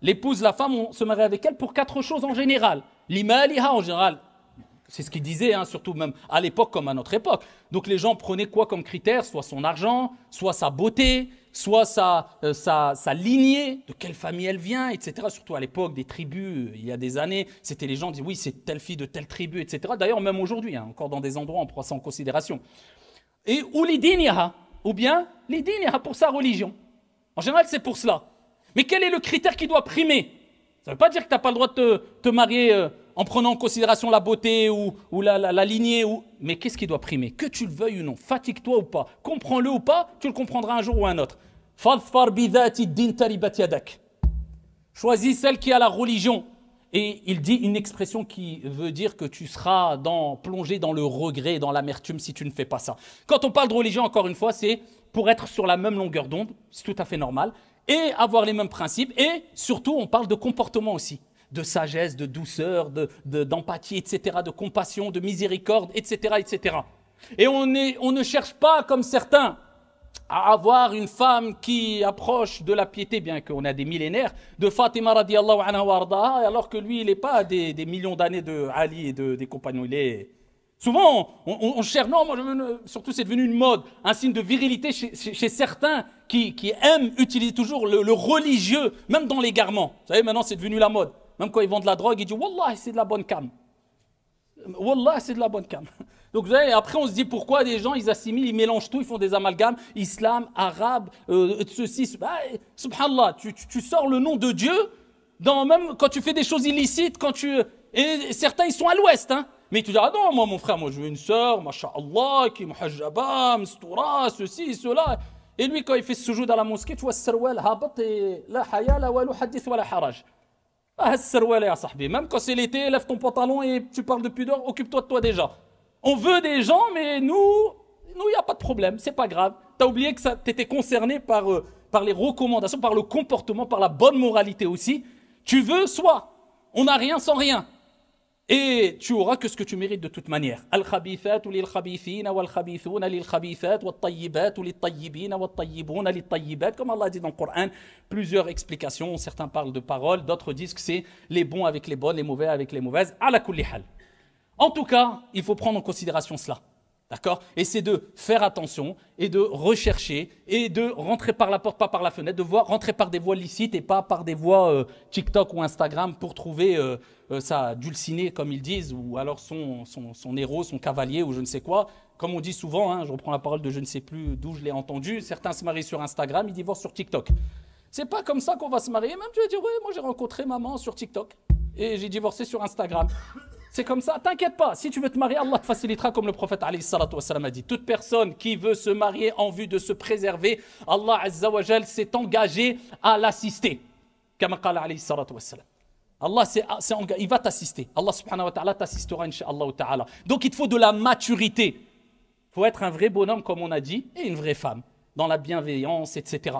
L'épouse, la femme, on se marie avec elle pour 4 choses en général. L'imaliha en général. C'est ce qu'il disait, hein, surtout même à l'époque comme à notre époque. Donc les gens prenaient quoi comme critère? Soit son argent, soit sa beauté, soit sa lignée, de quelle famille elle vient, etc. Surtout à l'époque des tribus, il y a des années, c'était les gens qui disaient oui, c'est telle fille de telle tribu, etc. D'ailleurs, même aujourd'hui, hein, encore dans des endroits, on prend ça en considération. Et ou l'idiniha, ou bien l'idiniha pour sa religion. En général, c'est pour cela. Mais quel est le critère qui doit primer? Ça ne veut pas dire que tu n'as pas le droit de te marier en prenant en considération la beauté ou la lignée. Mais qu'est-ce qui doit primer? Que tu le veuilles ou non, fatigue-toi ou pas, comprends-le ou pas, tu le comprendras un jour ou un autre. Choisis celle qui a la religion. Et il dit une expression qui veut dire que tu seras plongé dans le regret, dans l'amertume si tu ne fais pas ça. Quand on parle de religion, encore une fois, c'est pour être sur la même longueur d'onde, c'est tout à fait normal, et avoir les mêmes principes, et surtout on parle de comportement aussi, de sagesse, de douceur, d'empathie, etc., de compassion, de miséricorde, etc., etc. Et on ne cherche pas, comme certains, à avoir une femme qui approche de la piété, bien qu'on a des millénaires, de Fatima radiallahu anha wa ardaha, alors que lui, il n'est pas des millions d'années de Ali et des compagnons. Il est... Souvent, on cherche, non, surtout c'est devenu une mode, un signe de virilité chez certains qui aiment utiliser toujours le religieux, même dans l'égarement. Vous savez, maintenant c'est devenu la mode. Même quand ils vendent de la drogue, ils disent « Wallah, c'est de la bonne cam ». Wallah, c'est de la bonne cam. Donc vous savez, après on se dit pourquoi des gens, ils assimilent, ils mélangent tout, ils font des amalgames, islam, arabe, ceci, subhanallah, tu sors le nom de Dieu, même quand tu fais des choses illicites, et certains ils sont à l'ouest, hein. Mais tu dis, ah non, moi mon frère, moi je veux une sœur, masha'Allah, qui muhajjaba, mstoura, ceci, cela. Et lui, quand il fait ce sujoud à la mosquée, tu vois, sarwal, habat, et la haya, la walu, hadith, wa la haraj. Ah, sarwal, ya sahbi. Même quand c'est l'été, lève ton pantalon et tu parles de pudeur, occupe-toi de toi déjà. On veut des gens, mais nous, il n'y a pas de problème, c'est pas grave. Tu as oublié que tu étais concerné par les recommandations, par le comportement, par la bonne moralité aussi. Tu veux, soit on n'a rien sans rien. Et tu auras que ce que tu mérites de toute manière. Al-khabithatu lil-khabithina wal-khabithuna lil-khabithat wat-tayyibatu lit-tayyibina wat-tayyibuna lit-tayyibat. Comme Allah dit dans le Coran, plusieurs explications. Certains parlent de paroles, d'autres disent que c'est les bons avec les bonnes, les mauvais avec les mauvaises. Ala kulli hal. En tout cas, il faut prendre en considération cela. D'accord? Et c'est de faire attention et de rechercher et de rentrer par la porte, pas par la fenêtre, rentrer par des voies licites et pas par des voies TikTok ou Instagram pour trouver sa dulcinée, comme ils disent, ou alors son héros, son cavalier ou je ne sais quoi. Comme on dit souvent, hein, je reprends la parole de je ne sais plus d'où je l'ai entendu, certains se marient sur Instagram, ils divorcent sur TikTok. C'est pas comme ça qu'on va se marier. Même tu vas dire, oui, moi j'ai rencontré maman sur TikTok et j'ai divorcé sur Instagram. C'est comme ça, t'inquiète pas, si tu veux te marier, Allah te facilitera comme le prophète alayhi salatu wassalam a dit. Toute personne qui veut se marier en vue de se préserver, Allah azza wa jal s'est engagé à l'assister. Comme qala alayhi salatu wassalam. Allah il va t'assister. Allah subhanahu wa ta'ala t'assistera incha'Allah ta'ala. Donc il te faut de la maturité. Il faut être un vrai bonhomme comme on a dit et une vraie femme dans la bienveillance, etc.